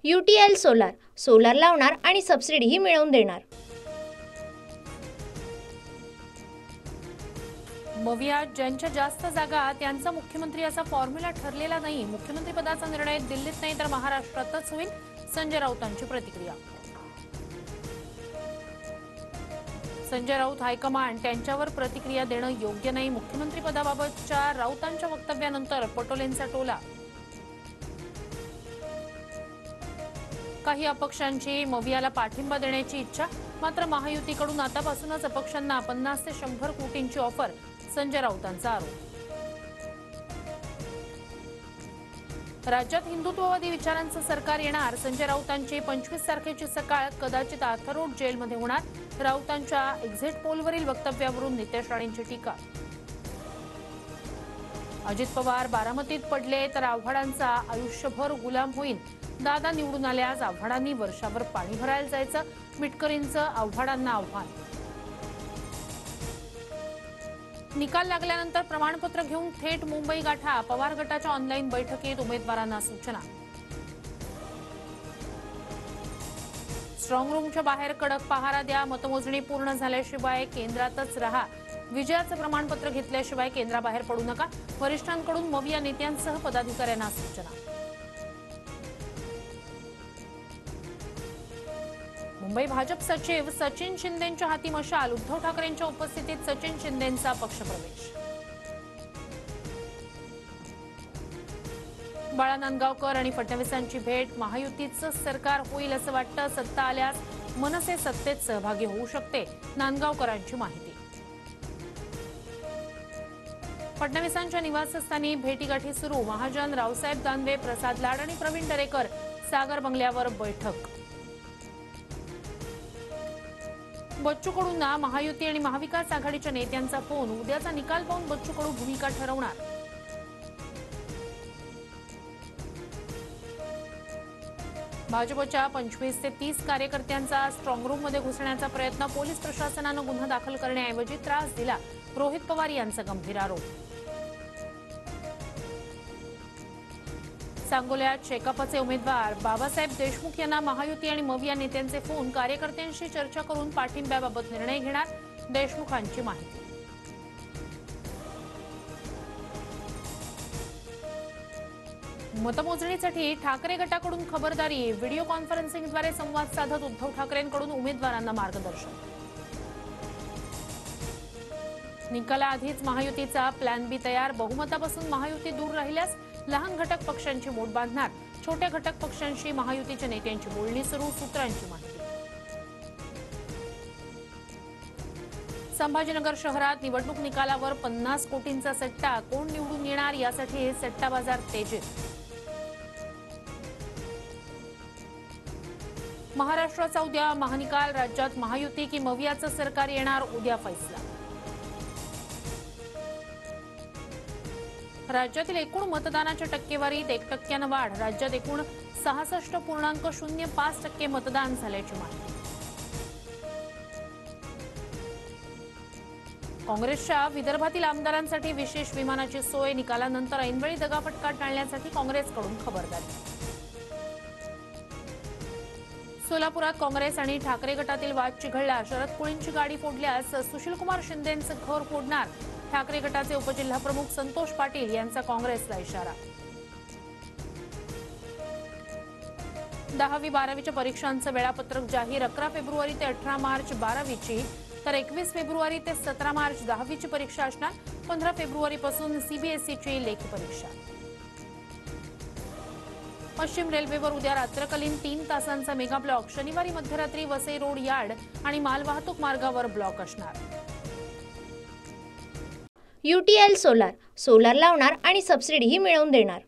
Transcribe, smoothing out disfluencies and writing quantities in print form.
UTL solar solar लावणार आणि सबसिडीही मिळवून देणार। मवियात ज्यांच्या जास्त जागा त्यांचा मुख्यमंत्री असा फॉर्म्युला ठरलेला नाही। मुख्यमंत्री पदाचा निर्णय दिल्लीत नाही तर महाराष्ट्रातच होईल, संजय राऊतांची प्रतिक्रिया। संजय राऊत हायकमांड त्यांच्यावर प्रतिक्रिया देणं योग्य नाही। मुख्यमंत्री पदाबाबतच्या राऊतांच्या वक्तव्यानंतर पटोलेंचा टोला। काही अपक्षांची मवियाला पाठिंबा देण्याची इच्छा, मात्र महायुतीकडून आतापासूनच अपक्षांना 50 ते 100 कोटींची ऑफर, संजय राऊतांचा आरोप। राज्यात हिंदुत्ववादी विचारांचं सरकार येणार, संजय राऊतांची 25 तारखेची सकाळ कदाचित आर्थर रोड जेलमध्ये होणार। राऊतांच्या एक्झिट पोलवरील वक्तव्यावरून नितेश राणेंची टीका। अजित पवार बारामतीत पडले तर आव्हाडांचा आयुष्यभर गुलाम होईन, दादा निवडून आल्यास आव्हाडांनी वर्षाभर पाणी भरायला जायचं, मिटकरींचं आव्हाडांना आव्हान। निकाल लागल्यानंतर प्रमाणपत्र घेऊन थेट मुंबई गाठा, पवार गटाच्या ऑनलाईन बैठकीत उमेदवारांना सूचना। स्ट्रॉंग रूमच्या बाहेर कडक पहारा द्या, मतमोजणी पूर्ण झाल्याशिवाय केंद्रातच राहा, विजयाचं प्रमाणपत्र घेतल्याशिवाय केंद्राबाहेर पडू नका, वरिष्ठांकडून मविया नेत्यांसह पदाधिकाऱ्यांना सूचना। मुंबई भाजप सचिव सचिन शिंदेंच्या हाती मशाल, उद्धव ठाकरेंच्या उपस्थितीत सचिन शिंदेंचा पक्षप्रवेश। बाळा नांदगावकर आणि फडणवीसांची भेट, महायुतीचं सरकार होईल असं वाटतं, सत्ता आल्यास मनसे सत्तेत सहभागी होऊ शकते, नांदगावकरांची माहिती। फडणवीसांच्या निवासस्थानी भेटीगाठी सुरू, महाजन, रावसाहेब दानवे, प्रसाद लाड आणि प्रवीण दरेकर सागर बंगल्यावर बैठक। बच्चू कडूंना महायुती आणि महाविकास आघाडीच्या नेत्यांचा फोन, उद्याचा निकाल पाहून बच्चू कडू भूमिका ठरवणार। भाजपच्या 25 ते 30 कार्यकर्त्यांचा स्ट्रॉंग रूममध्ये घुसण्याचा प्रयत्न, पोलीस प्रशासनानं गुन्हा दाखल करण्याऐवजी त्रास दिला, रोहित पवार यांचा गंभीर आरोप। सांगोल्यात शेकापचे उमेदवार बाबासाहेब देशमुख यांना महायुती आणि मविया नेत्यांचे फोन, कार्यकर्त्यांशी चर्चा करून पाठिंब्याबाबत निर्णय घेणार, देशमुखांची माहिती। मतमोजणीसाठी ठाकरे गटाकडून खबरदारी, व्हिडिओ कॉन्फरन्सिंगद्वारे संवाद साधत उद्धव ठाकरेंकडून उमेदवारांना मार्गदर्शन। निकालाआधीच महायुतीचा प्लॅन बी तयार, बहुमतापासून महायुती दूर राहिल्यास लहान घटक पक्षांची मोड बांधणार, छोट्या घटक पक्षांशी महायुतीच्या नेत्यांची बोलणी सुरू, सूत्रांची माहिती। संभाजीनगर शहरात निवडणूक निकालावर 50 कोटींचा सट्टा, कोण निवडून येणार यासाठी सट्टा बाजार तेजीत। महाराष्ट्राचा उद्या महानिकाल, राज्यात महायुती की मवियाचं सरकार येणार, उद्या फैसला। राज्यातील एकूण मतदानाच्या टक्केवारीत 1% वाढ, राज्यात एकूण 66.05% मतदान झाल्याची माहिती। काँग्रेसच्या विदर्भातील आमदारांसाठी विशेष विमानाची सोय, निकालानंतर ऐनवेळी दगाफटका टाळण्यासाठी काँग्रेसकडून खबरदारी। सोलापुरात काँग्रेस आणि ठाकरे गटातील वाद चिघळला, शरद कोळींची गाडी फोडल्यास सुशीलकुमार शिंदेंचं घर फोडणार, ठाकरे गटाचे उपजिल्हाप्रमुख संतोष पाटील यांचा काँग्रेसला इशारा। 10वी-12वीच्या परीक्षांचं वेळापत्रक जाहीर, 11 फेब्रुवारी ते 18 मार्च 12वीची, तर 21 फेब्रुवारी ते 17 मार्च 10वीची परीक्षा असणार, 15 फेब्रुवारीपासून सीबीएसईची लेखी परीक्षा। पश्चिम रेल्वेवर उद्या रात्रकालीन 3 तासांचा मेगा ब्लॉक, शनिवारी मध्यरात्री वसई रोड यार्ड आणि मालवाहतूक मार्गावर ब्लॉक असणार। UTL सोलार सोलार लावणार आणि सबसिडीही मिळवून देणार।